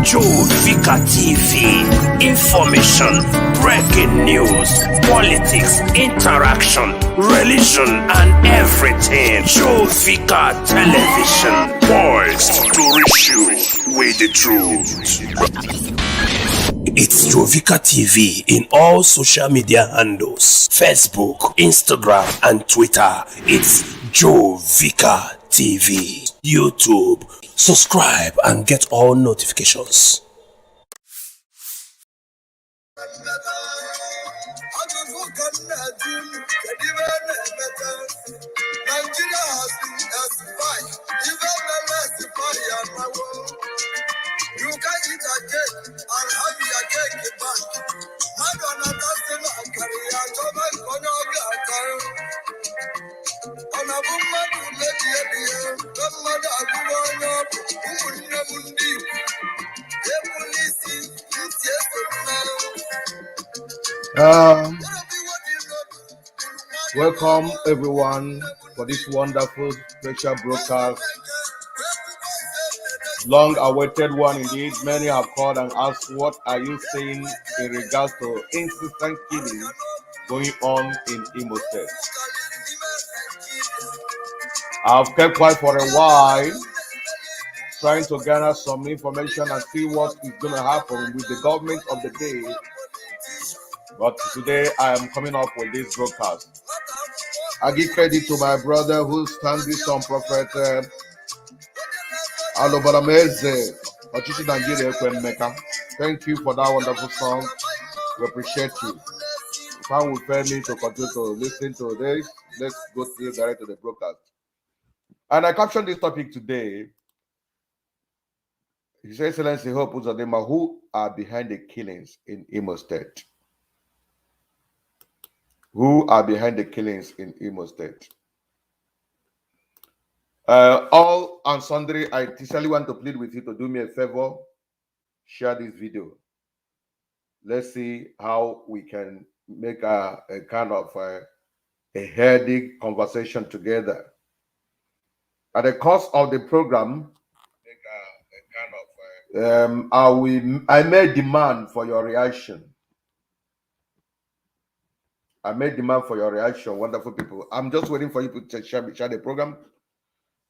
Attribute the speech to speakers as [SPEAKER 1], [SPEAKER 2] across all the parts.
[SPEAKER 1] Vicar TV. Information, breaking news, politics, interaction, religion, and everything. Vicar Television. Poised to reach you with the truth. It's Vicar TV in all social media handles: Facebook, Instagram, and Twitter. It's Vicar TV. YouTube. Subscribe and get all notifications.
[SPEAKER 2] Nigeria has been justified, even the less you can eat a cake and have your cake back. I don't understand how carry a job and on your time. On a woman who let the mother go up, who would never leave. The police
[SPEAKER 3] welcome everyone for this wonderful special broadcast. Long awaited one indeed. Many have called and asked, what are you saying in regards to incessant killing going on in Imo State? I've kept quiet for a while, trying to gather some information and see what is going to happen with the government of the day. But today I am coming up with this broadcast. I give credit to my brother who stands this on Prophet Alobarameze. Thank you for that wonderful song. We appreciate you. If I would fail me to continue to listen to this, let's go straight direct to the broadcast. And I captioned this topic today. His Excellency H.E Hope Uzodinma Who are behind the killings in Imo State? Who are behind the killings in Imo State? All and sundry, I sincerely want to plead with you to do me a favor. Share this video. Let's see how we can make a kind of a healthy conversation together. At the course of the program, I may demand for your reaction. I made demand for your reaction, wonderful people. I'm just waiting for you to share the program.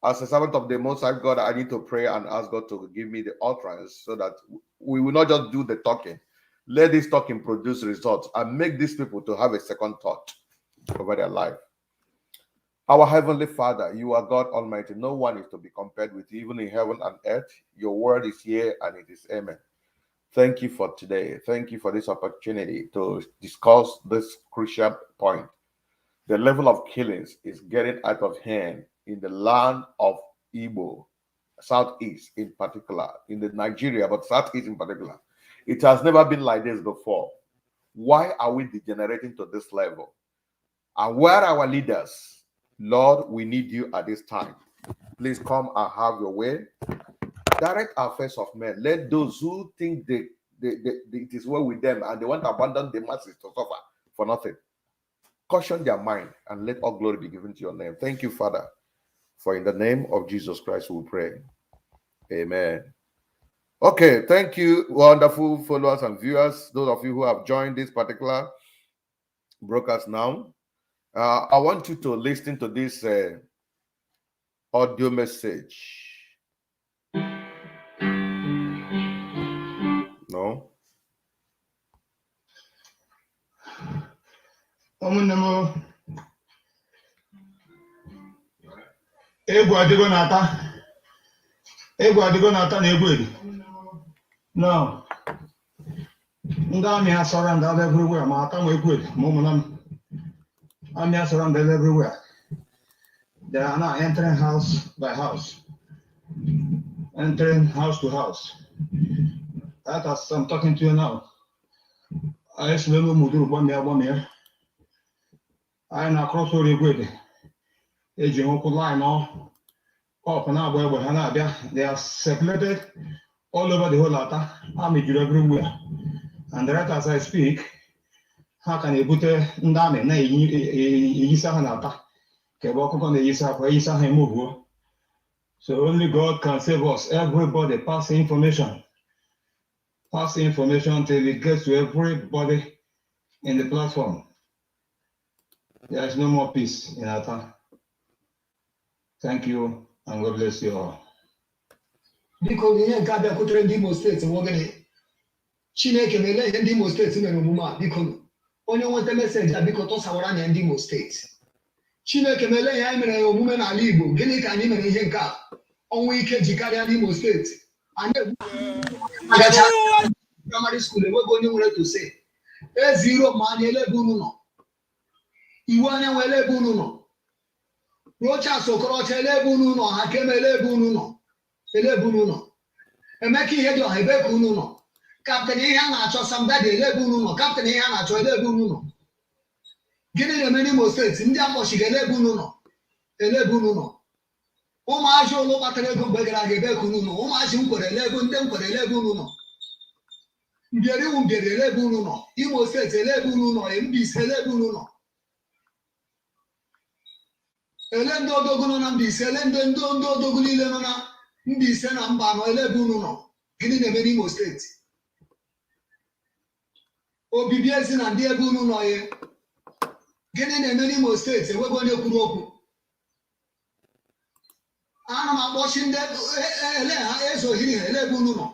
[SPEAKER 3] As a servant of the Most High God, I need to pray and ask God to give me the utterance so that we will not just do the talking. Let this talking produce results and make these people to have a second thought over their life. Our Heavenly Father, you are God Almighty. No one is to be compared with you, even in heaven and earth. Your word is here and it is amen. Thank you for today. Thank you for this opportunity to discuss this crucial point. The level of killings is getting out of hand in the land of Igbo, Southeast in particular, in the Nigeria, but Southeast in particular. It has never been like this before. Why are we degenerating to this level? And where are our leaders? Lord, we need you at this time. Please come and have your way. Direct our affairs of men. Let those who think it is well with them and they want to abandon the masses to suffer for nothing, caution their mind and let all glory be given to your name. Thank you, Father, for in the name of Jesus Christ we pray. Amen. Okay, thank you, wonderful followers and viewers, those of you who have joined this particular broadcast now. I want you to listen to this audio message. No.
[SPEAKER 4] Egwu adigo nata na egwu edi. No. Ndị amị asọrọ ndị everywhere ma ata ma egwu edi ma ụmụnna m. Amị asọrọ ndị everywhere. They are now entering house by house. Entering house to house. That as I'm talking to you now. I slowly move to Bamia. I na cross over egwu edi. Eji nwoke line up and out where Hanabia. They are circulated all over the whole Lata. I'm everywhere. And right as I speak, how can you put Ndame na Yisa Hanata? Keboko on the Yisa for Yisa Hemugu. So only God can save us. Everybody pass information. pass the information until it gets to everybody in the platform. There is no more peace in our town. Thank you, and God bless you all.
[SPEAKER 5] Because we have got to Imo State, and we're going to Chineke mele ihe ndị Imo State mere omume a biko onye nweta meseji a biko tọsawara na ndị Imo State Chineke mele ihe anyị mere omume n'ala Igbo gịnị ka anyị mere ihe nke a ọnwụ ike ji karịa n'Imo State anyị agacha primary school enweghị onye nwere to say eziro ma anyị elebe unu nọ iwu anya nwe elebe unu nọ Rochas Okorocha elebe unu nọ Hakem elebe unu nọ Emeka ihe dị ọha ebe ka unu nọ Captain ihe a na-achọ Sambadi elebe unu nọ Captain ihe a na-achọ elebe unu nọ gịnị na-eme n'Imo Steeti ndị akpọchiga elebe unu nọ ụmụazị ụlọ kpatara ego mgbe gara aga ebe ka unu nọ ụmụazị nkwere elebe ndị nkwere elebe unu nọ mbịariwu mbịari elebe unu nọ Imo Steeti elebe unu nọ Mbaise elebe unu nọ ele ndị odogwu nọ na Mbaise ele ndị odogwu niile nọ na Mbaise na mba anọ elebe unu nọ gịnị na-eme n'Imo Steeti obibi ezi na ndị ebe unu nọ ye gịnị na-eme n'Imo Steeti enweghị onye kwuru okwu ana m akpọchi ndị ele ha ezoghiri ha elebe unu nọ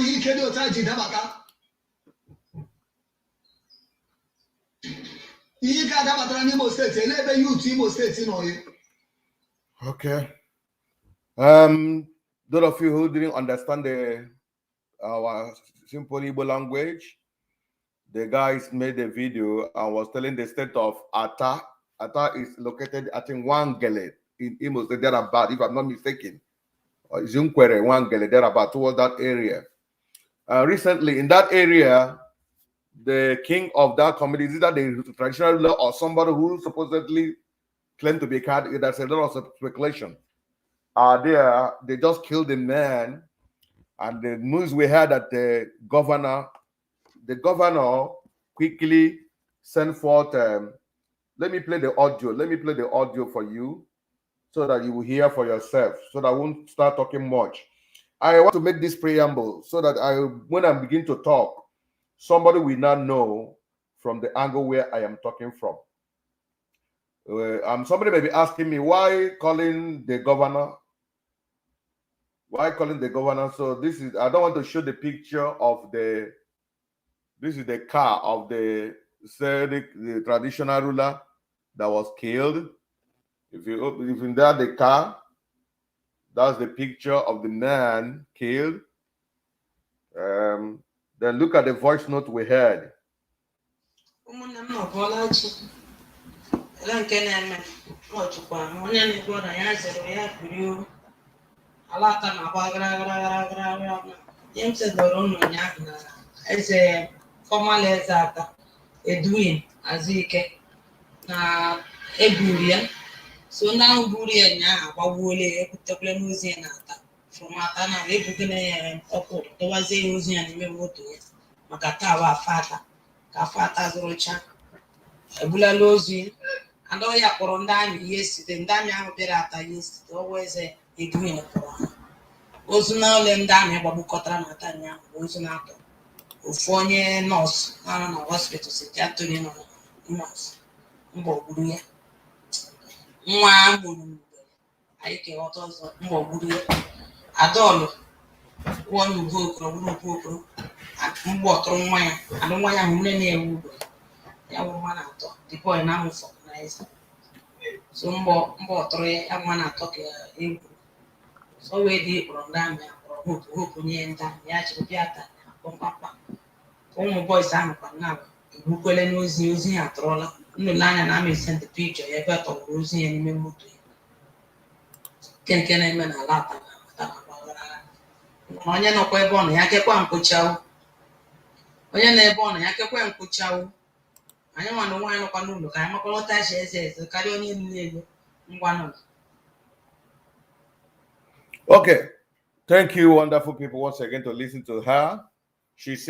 [SPEAKER 5] ihe ike dị otu a ji dabata ihe ike adabatara n'Imo Steeti elebe yutu Imo Steeti nọ ye.
[SPEAKER 3] Okay. Those of you who didn't understand our simple Igbo language, the guys made a video and was telling the state of Ata. Ata is located, I think, Wangele in Imo State, thereabout, if I'm not mistaken. Or Zunkwere, Wangele, thereabout, towards that area. Recently, in that area, the king of that community, is either the traditional ruler or somebody who supposedly claimed to be card. There's a lot of speculation. There, they just killed the man, and the news we heard that the governor quickly sent forth. Let me play the audio for you, so that you will hear for yourself. So that I won't start talking much. I want to make this preamble so that when I begin to talk, somebody will not know from the angle where I am talking from. Somebody may be asking me why calling the governor. Why calling the governor? So this is, I don't want to show the picture of this is the car of the traditional ruler that was killed. If in there the car, that's the picture of the man killed. Then look at the voice note we heard.
[SPEAKER 6] Alata na gara James Dorono na as a formal ata Edwin Azike na Eburian. So now Burian na Wawole Kutakle Museum ata from Atana Ebukene Oko, there was a museum in Memoto, Makatawa Fata, Kafata Rocha, Ebula Lozi, and all ya Corondani yesterday, and Damian Berata yesterday, always a green. Ozuna Lendame Babukotra Matanya, Ozunato, Ufonye nurse, Anna hospital, Sitiatoni nurse, Mboguria. Mwambu, I can also Mboguria. Adolo, one who go, and water wine, and the one who many young woman at the boy now for nice. So Mbotre, and one at talk in. So we did from down there, who near that, Yachi Piata, Papa. Home boys, I'm now. Who call and was using a troller. No line and I may send the picture, a bet of Rosie and Memory. Can I mean a lot of Onya no kwa ebe ọ na ya kekwa nkwụchawo. Onye na ebe ọ na ya kekwa nkwụchawo. Anyị nwa na nwaanyị nọkwa n'ụlọ ka anyị makọlọta shi eze karịa onye niile ngwa nọ.
[SPEAKER 3] Okay, thank you, wonderful people, once again to listen to her. She's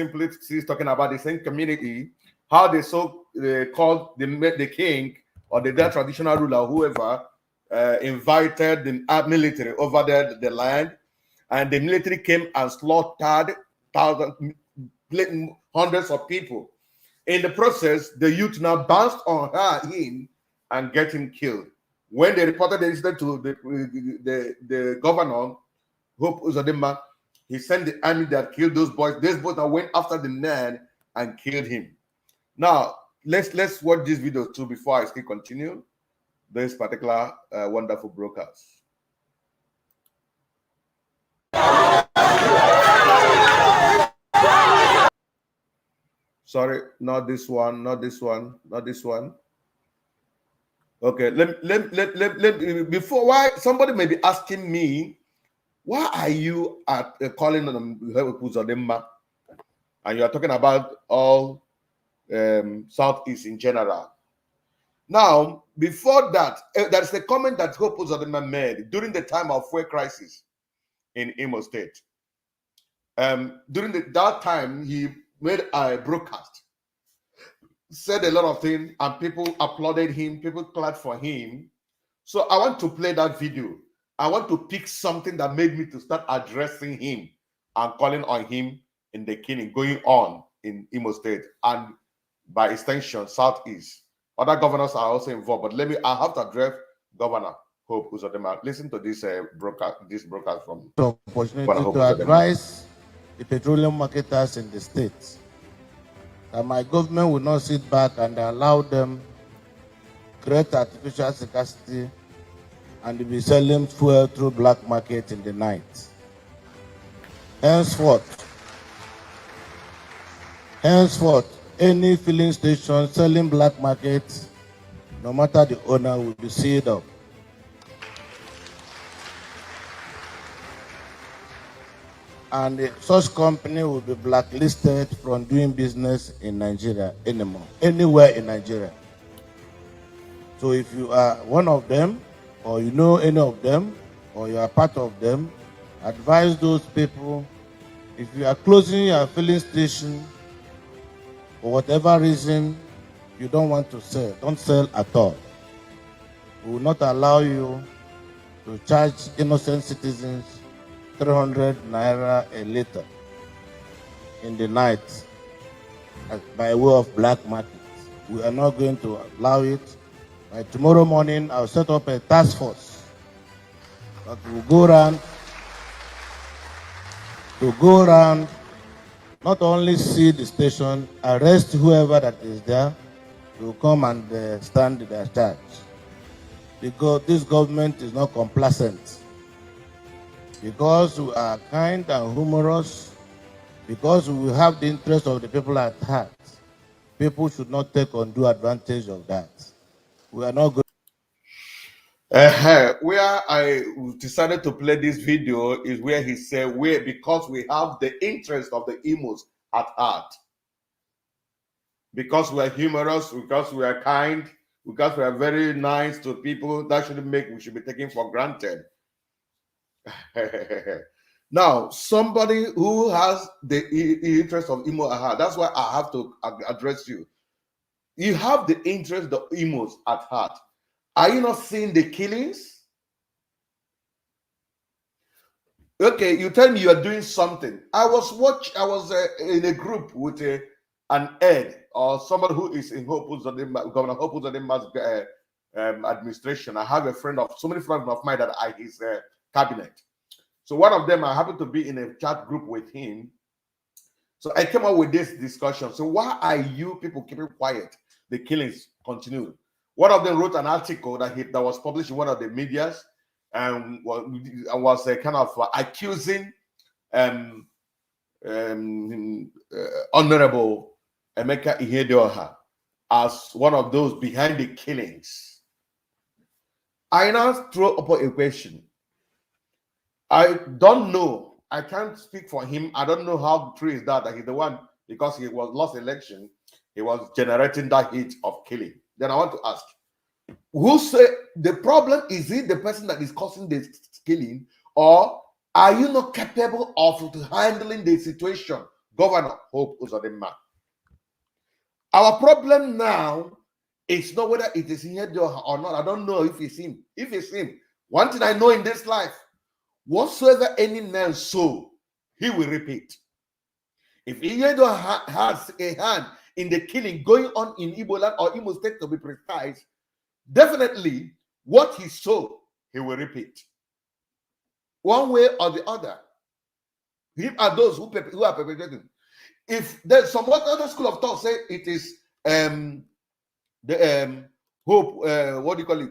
[SPEAKER 3] talking about the same community, how they called the king or the traditional ruler, whoever, invited the military over there, the land, and the military came and slaughtered hundreds of people. In the process, the youth now bounced on him and get him killed. When they reported the incident to the governor, Hope Uzodinma, he sent the army that killed those boys. Those boys that went after the man and killed him. Now, let's watch this video too before I still continue this particular wonderful broadcast. Sorry, not this one, not this one, not this one. Okay, let before, why somebody may be asking me, why are you at calling on Uzodinma and you are talking about all Southeast in general? Now, before that, there is a comment that Hope Uzodinma made during the time of fuel crisis in Imo State. During that time, he made a broadcast, said a lot of things, and people applauded him, people clapped for him. So I want to play that video. I want to pick something that made me to start addressing him and calling on him in the killing going on in Imo State and by extension Southeast. Other governors are also involved, but I have to address Governor Hope Uzodinma. Listen to this broadcast from
[SPEAKER 7] opportunity to advise the petroleum marketers in the state that my government will not sit back and allow them create artificial scarcity and be selling fuel through black market in the night. Henceforth, any filling station selling black market, no matter the owner, will be sealed up. And such company will be blacklisted from doing business in Nigeria anymore, anywhere in Nigeria. So if you are one of them, or you know any of them, or you are part of them, advise those people, if you are closing your filling station, for whatever reason you don't want to sell, don't sell at all. We will not allow you to charge innocent citizens 300 naira a liter in the night by way of black market. We are not going to allow it. By tomorrow morning, I'll set up a task force that will go around, not only see the station, arrest whoever that is there, to come and stand their charge. Because this government is not complacent. Because we are kind and humorous, because we have the interest of the people at heart, people should not take undue advantage of that. We are not going.
[SPEAKER 3] Where I decided to play this video is where he said, because we have the interest of the Imos at heart, because we are humorous, because we are kind, because we are very nice to people, that we should be taken for granted. Now, somebody who has the interest of Imo at heart, that's why I have to address you. You have the interest of the Imos at heart. Are you not seeing the killings? Okay, you tell me you are doing something. I was in a group with an ed or somebody who is in Governor Hope Uzodinma's administration. I have so many friends of mine that are his cabinet. So one of them, I happened to be in a chat group with him. So I came up with this discussion. So why are you people keeping quiet? The killings continue. One of them wrote an article that was published in one of the medias and was kind of accusing Honorable Emeka Ihedioha as one of those behind the killings. I now throw up a question. I don't know. I can't speak for him. I don't know how true is that he's the one, because he was lost election, he was generating that heat of killing. Then I want to ask, who say the problem? Is it the person that is causing the killing, or are you not capable of handling the situation, Governor Hope Uzodinma? Our problem now is not whether it is here or not. I don't know if it's him. If it's him, one thing I know in this life, whatsoever any man sow, he will repeat. If Iyedo has a hand in the killing going on in Igbo Land or Imo State to be precise, definitely what he sowed, he will repeat. One way or the other. Him are those who are perpetrating. If there's some other school of thought say it is the hope, what do you call it?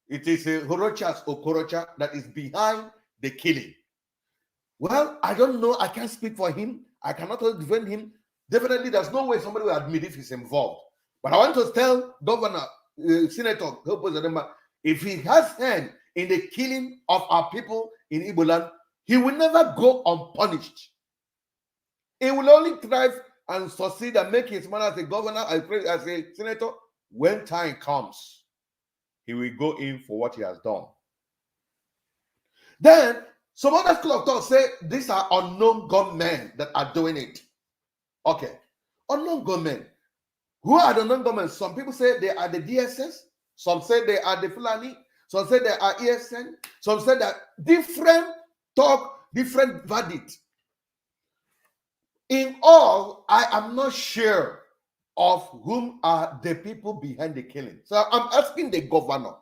[SPEAKER 3] It is Horochas or Korocha that is behind the killing. Well, I don't know. I can't speak for him. I cannot defend him. Definitely, there's no way somebody will admit if he's involved. But I want to tell Governor, Senator Hope Uzodinma, if he has hand in the killing of our people in Igbo Land, he will never go unpunished. He will only thrive and succeed and make his money as a governor, as a senator. When time comes, he will go in for what he has done. Then, some other school of thought say these are unknown gunmen that are doing it. Okay. Unknown gunmen. Who are the unknown gunmen? Some people say they are the DSS. Some say they are the Fulani. Some say they are ESN. Some say that different talk, different verdict. In all, I am not sure of whom are the people behind the killing. So I'm asking the governor,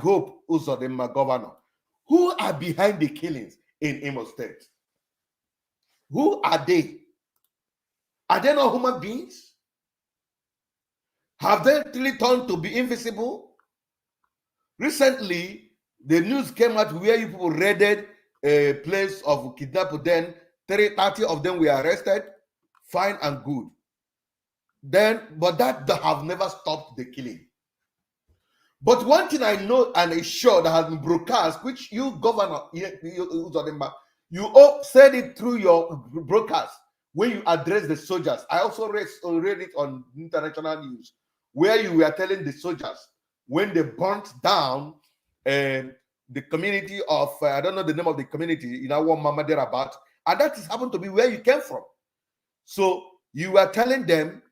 [SPEAKER 3] Hope Uzodinma governor, who are behind the killings in Imo State? Who are they? Are they not human beings? Have they really turned to be invisible? Recently, the news came out where you people raided a place of kidnapping. Then 30 of them were arrested. Fine and good. But that have never stopped the killing. But one thing I know and is sure that has been broadcast, which you, Governor Uzodinma, you all said it through your broadcast when you address the soldiers. I also read it on international news where you were telling the soldiers when they burnt down the community of, I don't know the name of the community, in our Mama Derabat, and that is happened to be where you came from. So you were telling them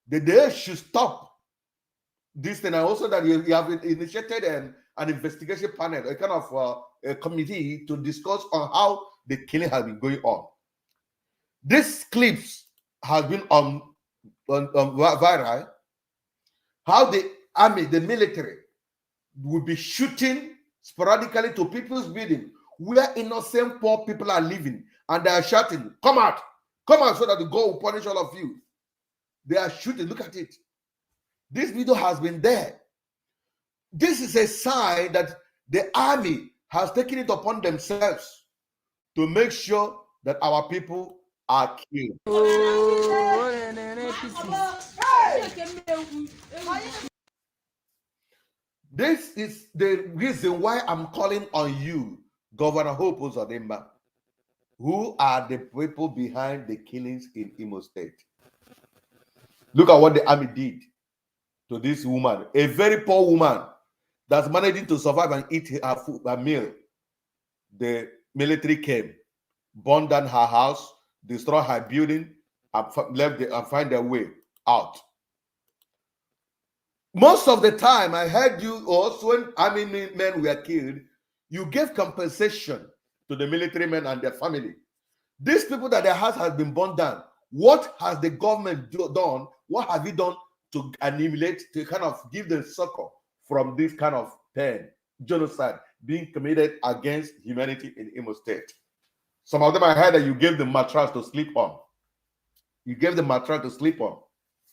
[SPEAKER 3] that they should stop this thing, and also that you have initiated an investigation panel, a kind of a committee to discuss on how the killing has been going on. These clips have been on viral, how the army, the military, will be shooting sporadically to people's building where innocent poor people are living, and they are shouting, come out, so that the God will punish all of you. They are shooting. Look at it. This video has been there. This is a sign that the army has taken it upon themselves to make sure that our people are killed. This is the reason why I'm calling on you, Governor Hope Uzodinma. Who are the people behind the killings in Imo State? Look at what the army did to this woman, a very poor woman that's managing to survive and eat her meal. The military came, burned down her house, destroyed her building, and find their way out. Most of the time, I heard you also when army men were killed, you gave compensation to the military men and their family. These people that their house has been burned down, what has the government done? What have you done to annihilate, to kind of give them succor from this kind of genocide being committed against humanity in Imo State? Some of them I heard that you gave them mattress to sleep on. You gave them mattress to sleep on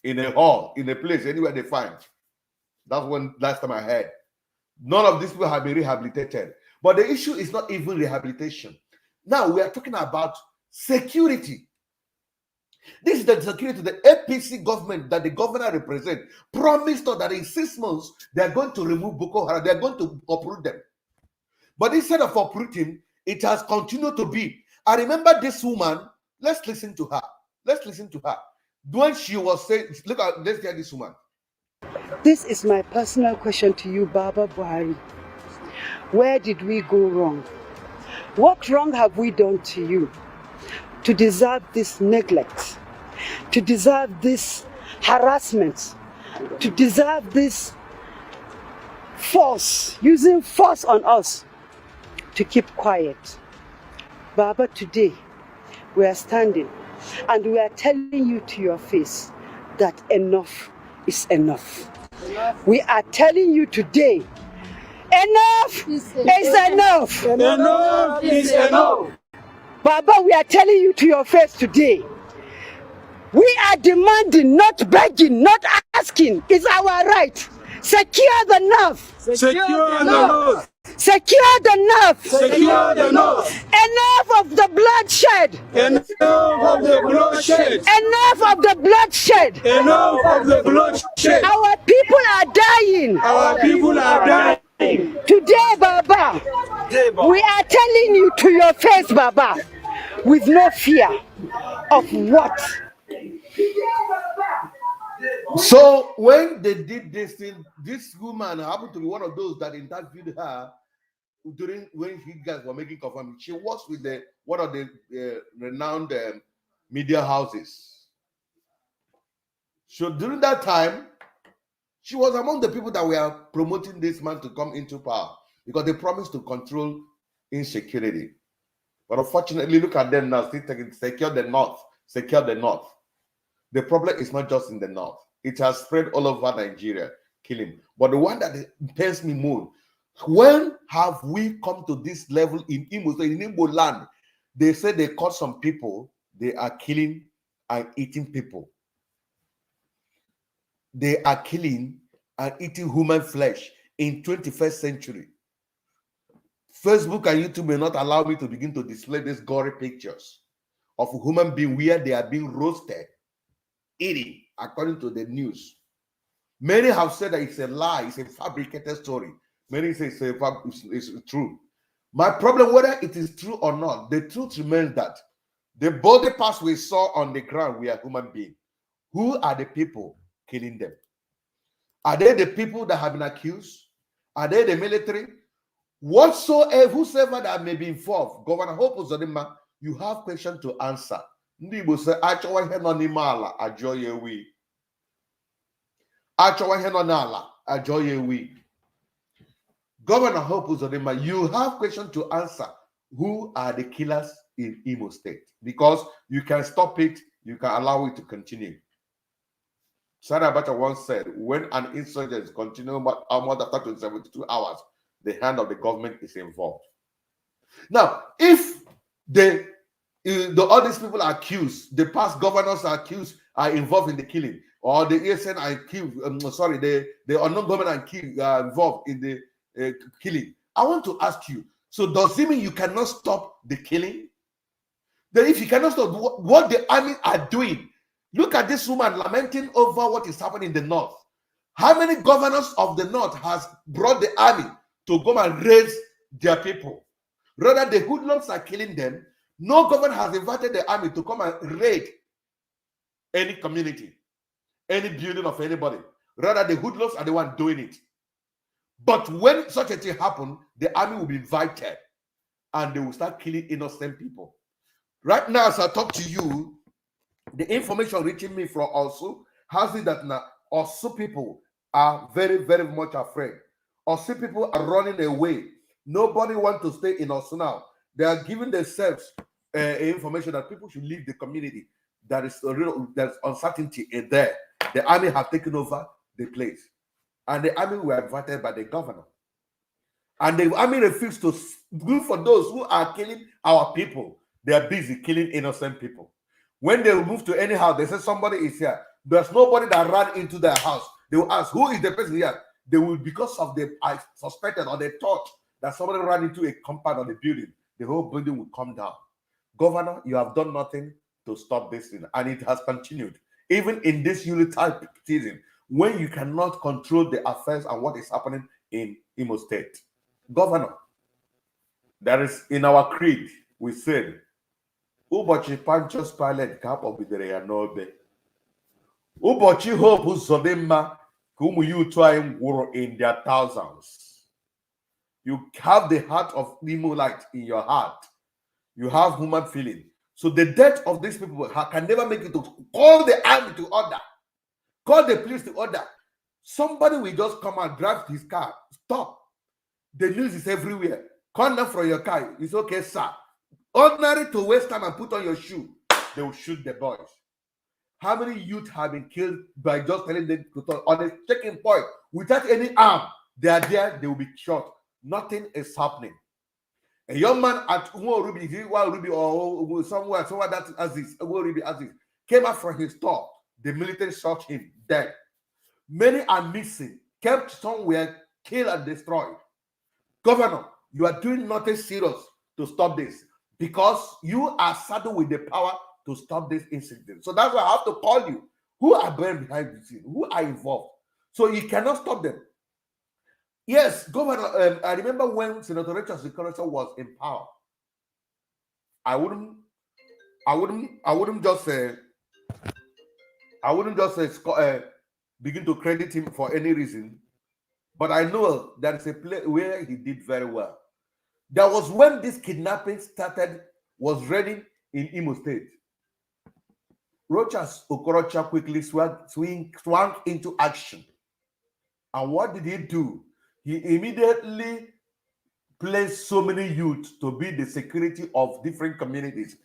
[SPEAKER 3] in a hall, in a place, anywhere they find. That's when last time I heard. None of these people have been rehabilitated. But the issue is not even rehabilitation. Now we are talking about security. This is the security the APC government that the governor represents promised us that in 6 months they are going to remove Boko Haram. They are going to uproot them. But instead of uprooting, it has continued to be. I remember this woman. Let's listen to her. Let's listen to her. When she was saying, look at, let's hear this woman.
[SPEAKER 8] This is my personal question to you, Baba Buhari. Where did we go wrong? What wrong have we done to you to deserve this neglect, to deserve this harassment, to deserve this force, using force on us to keep quiet? Baba, today we are standing and we are telling you to your face that enough is enough. We are telling you today, enough is enough.
[SPEAKER 9] Enough is enough.
[SPEAKER 8] Baba, we are telling you to your face today. We are demanding, not begging, not asking. It's our right. Secure the north.
[SPEAKER 9] Secure the north.
[SPEAKER 8] Secure the north.
[SPEAKER 9] Secure the north.
[SPEAKER 8] Enough of the bloodshed.
[SPEAKER 9] Enough of the bloodshed.
[SPEAKER 8] Enough of the bloodshed.
[SPEAKER 9] Enough of the bloodshed.
[SPEAKER 8] Our people are dying.
[SPEAKER 9] Our people are dying.
[SPEAKER 8] Today, Baba, we are telling you to your face, Baba, with no fear of what?
[SPEAKER 3] So when they did this thing, this woman happened to be one of those that interviewed her during when you guys were making confirmation. She works with one of the renowned media houses. So during that time, she was among the people that were promoting this man to come into power because they promised to control insecurity. But unfortunately, look at them now, still taking secure the north, secure the north. The problem is not just in the north. It has spread all over Nigeria, killing. But the one that pains me more, when have we come to this level in Imo State, in Igbo Land? They say they caught some people, they are killing and eating people. They are killing and eating human flesh in 21st century. Facebook and YouTube may not allow me to begin to display these gory pictures of a human being where they are being roasted, eating, according to the news. Many have said that it's a lie, it's a fabricated story. Many say it's true. My problem, whether it is true or not, the truth remains that the body parts we saw on the ground were human beings. Who are the people killing them? Are they the people that have been accused? Are they the military? Whosoever that may be involved, Governor Hope Uzodinma, you have questions to answer. Ndị Igbo say, achọwa ihe nọ n'ime ala ajọ ya ewi. Achọwa ihe nọ n'ala ajọ ya ewi. Governor Hope Uzodinma, you have questions to answer. Who are the killers in Imo State? Because you can stop it, you can allow it to continue. Sani Abacha once said, when an insurgent continues more than 72 hours, the hand of the government is involved. Now, if all these people are accused, the past governors are accused, are involved in the killing, or the ASN are accused, the unknown government are involved in the killing. I want to ask you, so does it mean you cannot stop the killing? Then if you cannot stop what the army are doing, look at this woman lamenting over what is happening in the north. How many governors of the north has brought the army to go and raise their people? Rather, the hoodlums are killing them. No government has invited the army to come and raid any community, any building of anybody. Rather, the hoodlums are the one doing it. But when such a thing happens, the army will be invited and they will start killing innocent people. Right now, as I talk to you, the information reaching me from also has it that now also people are very, very much afraid. Also people are running away. Nobody wants to stay in Osu now. They are giving themselves information that people should leave the community. There's uncertainty in there. The army have taken over the place. And the army were invited by the governor. And the army refused to do for those who are killing our people. They are busy killing innocent people. When they move to any house, they say somebody is here. There's nobody that ran into their house. They will ask, who is the person here? They will, because of the I suspected or they thought that somebody ran into a compound or the building, the whole building will come down. Governor, you have done nothing to stop this thing, and it has continued. Even in this Yuletide season, when you cannot control the affairs and what is happening in Imo State. Governor, there is in our creed, we said, Ụbọchị Pontius Pilate ka akpọgidere ya n'obe. Ụbọchị Hope Uzodinma ka ụmụ ya utu anyị gwụrụ in their thousands. You have the heart of Nimolite in your heart. You have human feeling. So the death of these people can never make you to call the army to order. Call the police to order. Somebody will just come and drive his car. Stop. The news is everywhere. Come down from your car. It's okay, sir. Ordinary to waste time and put on your shoe, they will shoot the boys. How many youth have been killed by just telling them to turn on a checking point without any arm? They are there, they will be shot. Nothing is happening. A young man at Ruby or somewhere that Aziz came out from his store. The military shot him dead. Many are missing, kept somewhere, killed and destroyed. Governor, you are doing nothing serious to stop this because you are saddled with the power to stop this incident. So that's why I have to call you. Who are behind the scene? Who are involved? So you cannot stop them. Yes, Governor. I remember when Senator Richard Security was in power. I wouldn't just begin to credit him for any reason, but I know there is a place where he did very well. There was when this kidnapping was ready in Imo State. Rochas Okorocha quickly swung into action. And what did he do? He immediately placed so many youth to be the security of different communities.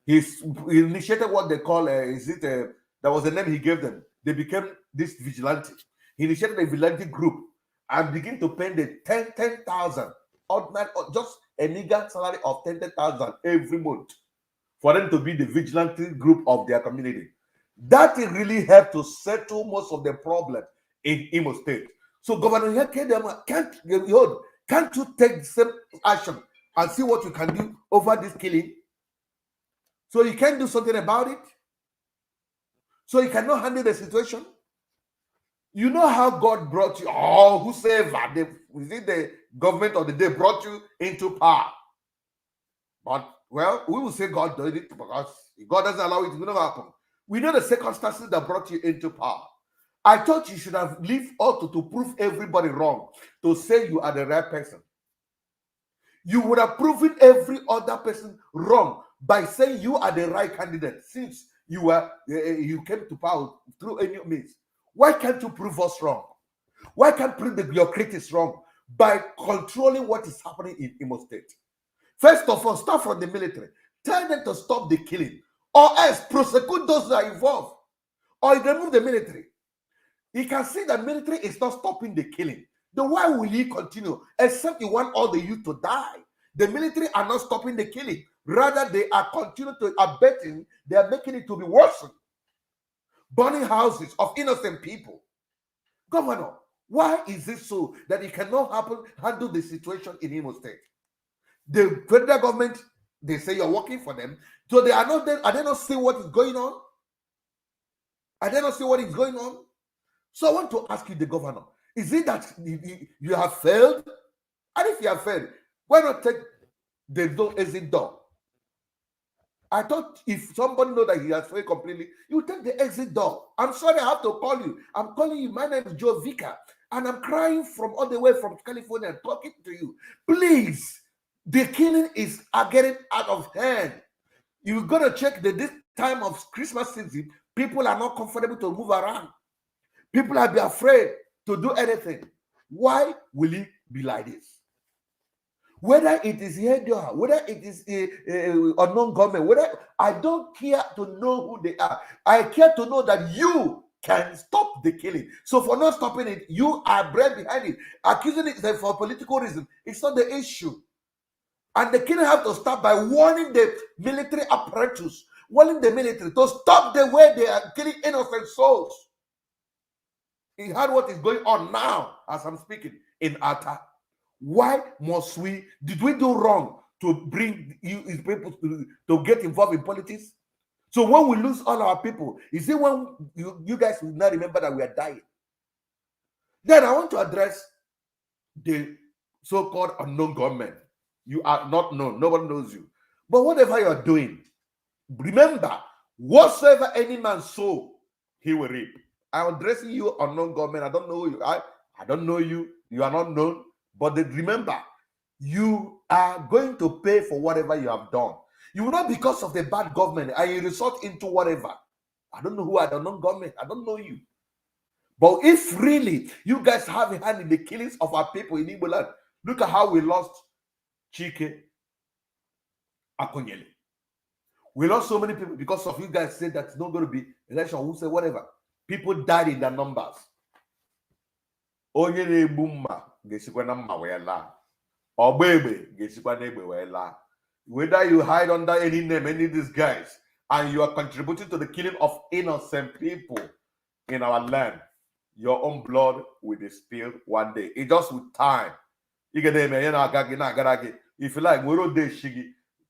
[SPEAKER 3] He initiated what they call, that was the name he gave them. They became this vigilante. He initiated a vigilante group and began to pay the 10,000, ordinary, just a meager salary of 10,000 every month for them to be the vigilante group of their community. That really helped to settle most of the problems in Imo State. So Governor Hekedema, can't you take the same action and see what you can do over this killing? So you can't do something about it? So you cannot handle the situation? You know how God brought you, whosoever, the government of the day brought you into power. But, well, we will say God did it because God doesn't allow it to never happen. We know the circumstances that brought you into power. I thought you should have lived out to prove everybody wrong, to say you are the right person. You would have proven every other person wrong by saying you are the right candidate since you came to power through any means. Why can't you prove us wrong? Why can't you prove your critics wrong by controlling what is happening in Imo State? First of all, start from the military. Tell them to stop the killing, or else prosecute those that are involved, or remove the military. He can see that military is not stopping the killing. Then why will he continue? Except you want all the youth to die. The military are not stopping the killing. Rather, they are continuing to abetting. They are making it to be worse. Burning houses of innocent people. Governor, why is it so that it cannot handle the situation in Imo State? The federal government, they say you're working for them. So they are not there. Are they not seeing what is going on? Are they not seeing what is going on? So I want to ask you, the governor, is it that you have failed? And if you have failed, why not take the exit door? I thought if somebody knows that he has failed completely, you take the exit door. I'm sorry I have to call you. I'm calling you. My name is Joe Vicar, and I'm crying from all the way from California and talking to you. Please, the killing is getting out of hand. You've got to check that this time of Christmas season, people are not comfortable to move around. People are afraid to do anything. Why will it be like this? Whether it is here, whether it is unknown government, whether I don't care to know who they are. I care to know that you can stop the killing. So for not stopping it, you are brave behind it, accusing it for political reason. It's not the issue. And the killing have to stop by warning the military apparatus, warning the military to stop the way they are killing innocent souls. You heard what is going on now as I'm speaking in Atta. Why must did we do wrong to bring you people to get involved in politics? So when we lose all our people, is it when you guys will not remember that we are dying? Then I want to address the so-called unknown government. You are not known. Nobody knows you. But whatever you are doing, remember, whatsoever any man sow, he will reap. I'm addressing you, unknown government. I don't know you. I don't know you. You are not known. But remember, you are going to pay for whatever you have done. You will not, because of the bad government, and you resort into whatever. I don't know who are the unknown government. I don't know you. But if really you guys have a hand in the killings of our people in Igbo Land, look at how we lost Chike Akonyele. We lost so many people because of you guys said that it's not going to be election. Who said whatever? People died in their numbers. Onye na-egbu mma ga-esikwa na mma wee laa. Ogba egbe ga-esikwa na egbe wee laa. Whether you hide under any name, any of these guys, and you are contributing to the killing of innocent people in our land, your own blood will be spilled one day. It just with time. If you like,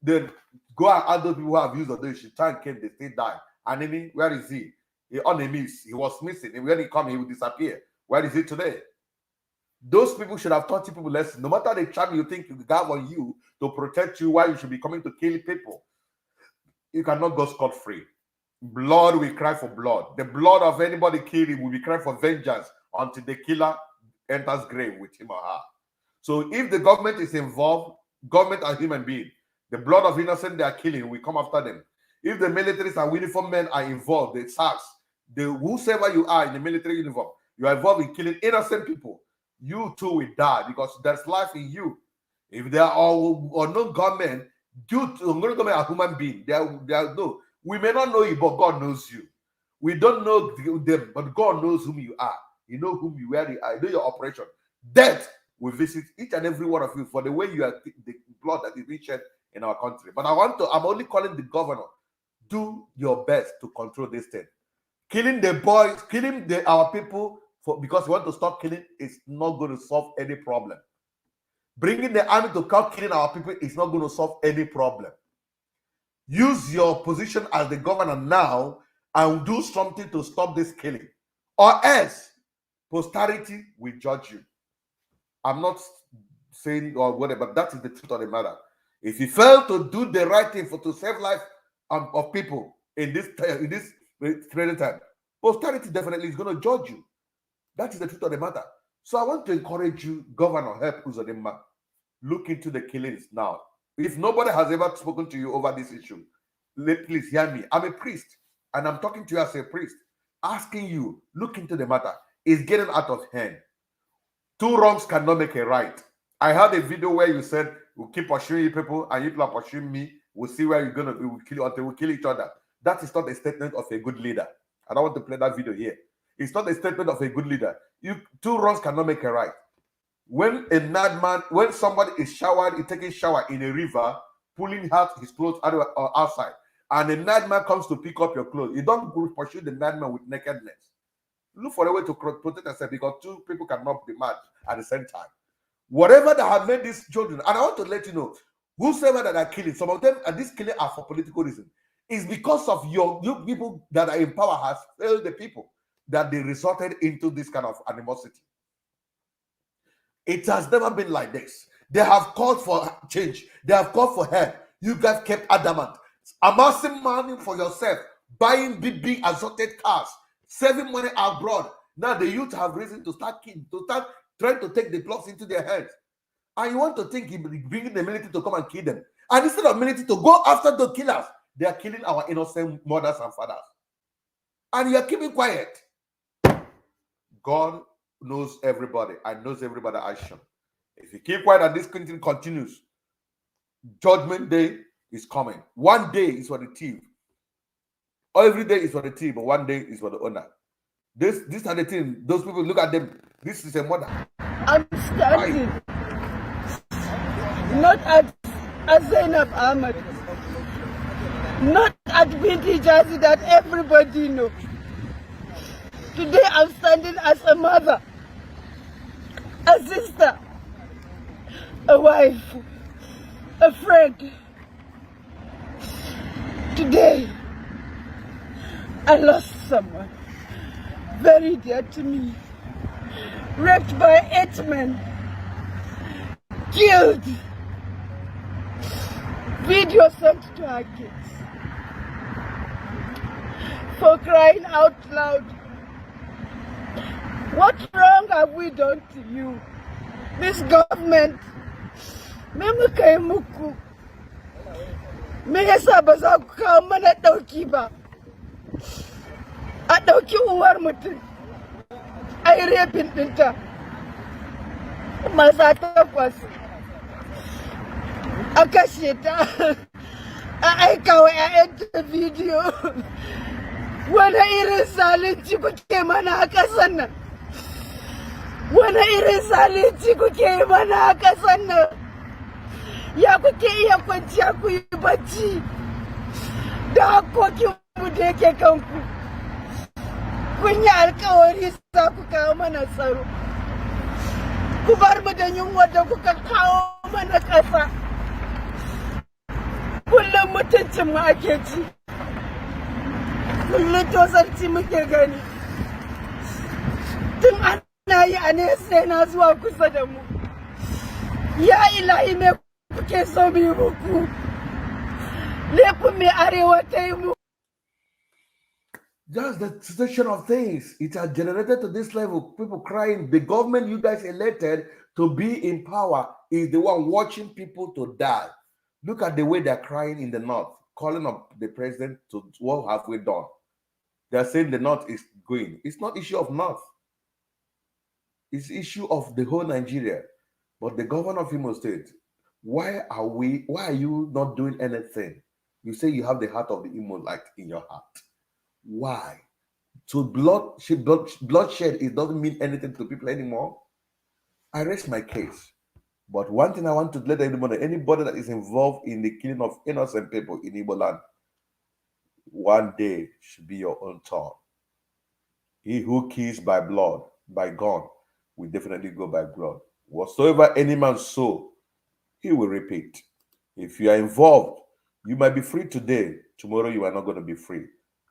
[SPEAKER 3] then go and add those people who have used the time came, they still die. Enemy, where is he? He on the miss. He was missing. And when he come, he will disappear. Where is he today? Those people should have taught people lesson. No matter the charm you think you have on you to protect you, why you should be coming to kill people, you cannot go scot-free. Blood will cry for blood. The blood of anybody killed will be crying for vengeance until the killer enters grave with him or her. So if the government is involved, government are human beings. The blood of innocent they are killing will come after them. If the militaries and uniformed men are involved, the SARS, whosoever you are in the military uniform, you are involved in killing innocent people, you too will die because there's life in you. If there are no government, due to a human being, there are no. We may not know you, but God knows you. We don't know them, but God knows whom you are. You know whom you are. You know your operation. Death will visit each and every one of you for the way you are, the blood that is being shed in our country. But I'm only calling the governor. Do your best to control this thing. Killing the boys, killing our people because you want to stop killing is not going to solve any problem. Bringing the army to come killing our people is not going to solve any problem. Use your position as the governor now and do something to stop this killing. Or else, posterity will judge you. I'm not saying or whatever, but that is the truth of the matter. If you fail to do the right thing to save life of people in this present time, posterity definitely is going to judge you. That is the truth of the matter. So I want to encourage you, Governor H.E Uzodinma, look into the killings now. If nobody has ever spoken to you over this issue, please hear me. I'm a priest, and I'm talking to you as a priest, asking you, look into the matter. It's getting out of hand. Two wrongs cannot make a right. I had a video where you said, we'll keep pursuing you people, and you people are pursuing me. We'll see where you're going to be. We'll kill you until we kill each other. That is not a statement of a good leader. I don't want to play that video here. It's not a statement of a good leader. Two wrongs cannot make a right. When a madman, when somebody is taking a shower in a river, pulling out his clothes outside, and a madman comes to pick up your clothes, you don't pursue the madman with nakedness. Look for a way to protect yourself because two people cannot be mad at the same time. Whatever that have made these children, and I want to let you know, whosoever that are killing, some of them, and these killing are for political reasons, is because of you people that are in power has failed the people, that they resulted into this kind of animosity. It has never been like this. They have called for change. They have called for help. You guys kept adamant. Amassing money for yourself, buying big exotic cars, saving money abroad. Now the youth have reason to start trying to take the plots into their hands. And you want to think bringing the military to come and kill them. And instead of military to go after the killers, they are killing our innocent mothers and fathers. And you are keeping quiet. God knows everybody and knows everybody's action. If you keep quiet and this continues, judgment day is coming. One day is for the thief. Every day is for the thief, but one day is for the owner. These are the things. Those people, look at them. This is a mother.
[SPEAKER 8] I'm standing. Not at Zainab Ahmed. Not at Binti Jazi that everybody knows. Today I'm standing as a mother, a sister, a wife, a friend. Today, I lost someone very dear to me, raped by 8 men, killed, video sent to our kids. For crying out loud, what wrong have we done to you? This government, Memukai me yasa ba za ku kawo mana ɗauki ba, a ɗauki uwar mutum a yi rapin ɗinta maza 8 a kashe ta aika wa 'ya'yanta bidiyo wani irin zalunci kuke mana a ƙasar nan, wani irin zalunci kuke mana a ƙasar nan, ya kuke iya kwanciya ku yi bacci da hakokinmu da yake kanku. Kun yi alkawari za ku kawo mana tsaro, ku bar mu da yunwa da kuka kawo mana ƙasa. Kullum mutuncinmu ake ci, kullum tozarci muke gani, tun ana yi a nesa yana zuwa kusa da mu. Ya ilahi me kuke so mu yi muku, laifin mai arewa ta yi mu.
[SPEAKER 3] Just the situation of things. It has generated to this level. People crying. The government you guys elected to be in power is the one watching people to die. Look at the way they're crying in the north, calling up the president to what have we done. They're saying the north is going. It's not issue of north. It's issue of the whole Nigeria. But the governor of Imo State, why are you not doing anything? You say you have the heart of the Imo light in your heart. Why? So bloodshed, it doesn't mean anything to people anymore. I rest my case. But one thing I want to let anybody that is involved in the killing of innocent people in Igbo Land, one day should be your own turn. He who kills by blood, by gun, will definitely go by blood. Whatsoever any man sow, he will reap it. If you are involved, you might be free today. Tomorrow you are not going to be free.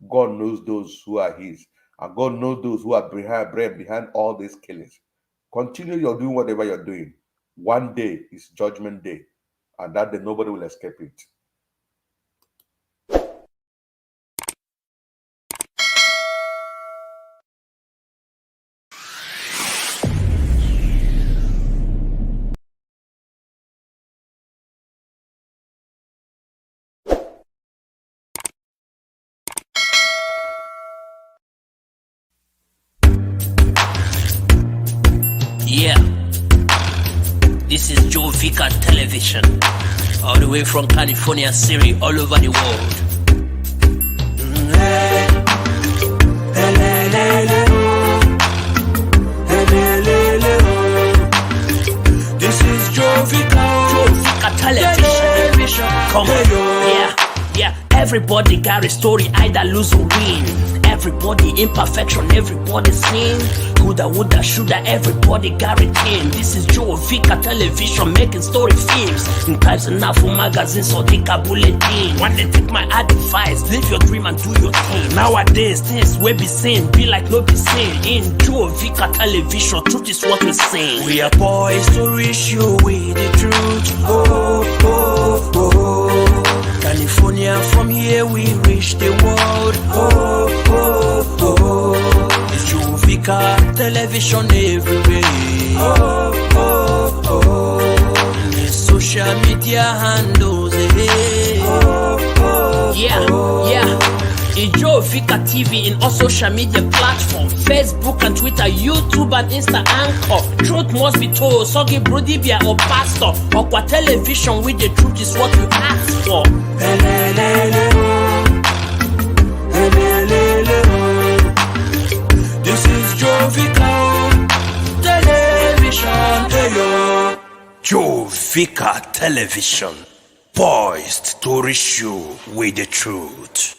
[SPEAKER 3] God knows those who are his, and God knows those who are behind all these killings. Continue you're doing whatever you're doing. One day is judgment day, and that day nobody will escape it.
[SPEAKER 1] Yeah, this is Vicar Television, all the way from California, Syria, all over the world. This is Vicar Television. Come on, yeah. Everybody got a story, either lose or win. Everybody imperfection, everybody sin. Coulda, woulda, shoulda, everybody got it in. This is Vicar Television, making story films. In types enough for magazines, so take a bulletin. When they take my advice, live your dream and do your thing. Nowadays, things we be seen, be like no be seen. In Vicar Television, truth is what we sing. We are boys to reach you with the truth. Oh, oh, oh. California, from here we reach the world. Oh, oh, oh. It's Vicar Television everywhere. Oh, oh, oh. The social media handles it. Oh, oh, yeah. It's Vicar TV in all social media platforms, Facebook and Twitter, YouTube and Insta Anchor. Truth must be told, Sogi Brodibia or Pastor. Okwa Television with the truth is what you ask for. This is Vicar Television. Vicar Television, poised to reach you with the truth.